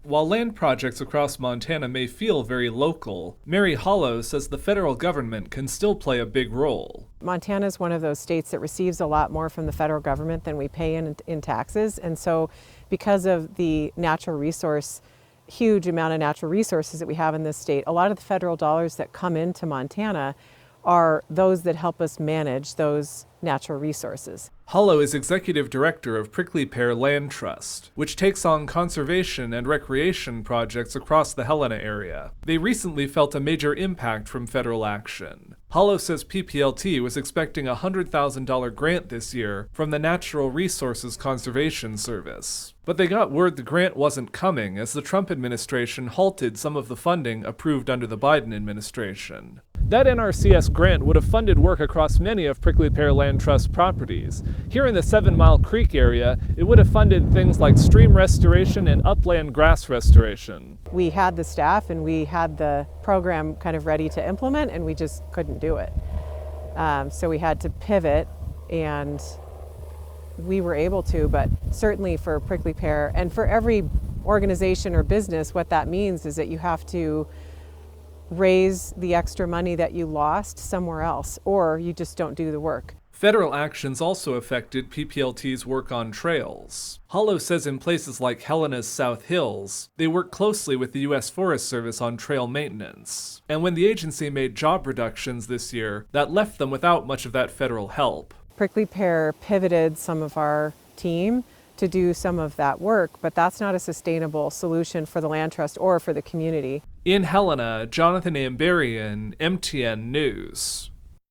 While land projects across Montana may feel very local, Mary Hollow says the federal government can still play a big role. Montana is one of those states that receives a lot more from the federal government than we pay in taxes. And so because of the huge amount of natural resources that we have in this state, a lot of the federal dollars that come into Montana are those that help us manage those natural resources. Hollow is executive director of Pear Land Trust, which takes on conservation and recreation projects across the Helena area. They recently felt a major impact from federal action. Hollow says PPLT was expecting a $100,000 grant this year from the Natural Resources Conservation Service. But they got word the grant wasn't coming as the Trump administration halted some of the funding approved under the Biden administration. That NRCS grant would have funded work across many of Pear Land Trust properties. Here in the 7 Mile Creek area, it would have funded things like stream restoration and upland grass restoration. We had the staff and we had the program kind of ready to implement, and we just couldn't do it. So we had to pivot, and we were able to, but certainly for Prickly Pear and for every organization or business, what that means is that you have to raise the extra money that you lost somewhere else, or you just don't do the work. Federal actions also affected PPLT's work on trails. Hollow says in places like Helena's South Hills, they work closely with the U.S. Forest Service on trail maintenance. And when the agency made job reductions this year, that left them without much of that federal help. Prickly Pear pivoted some of our team to do some of that work, but that's not a sustainable solution for the land trust or for the community. In Helena, Jonathan Amberian, MTN News.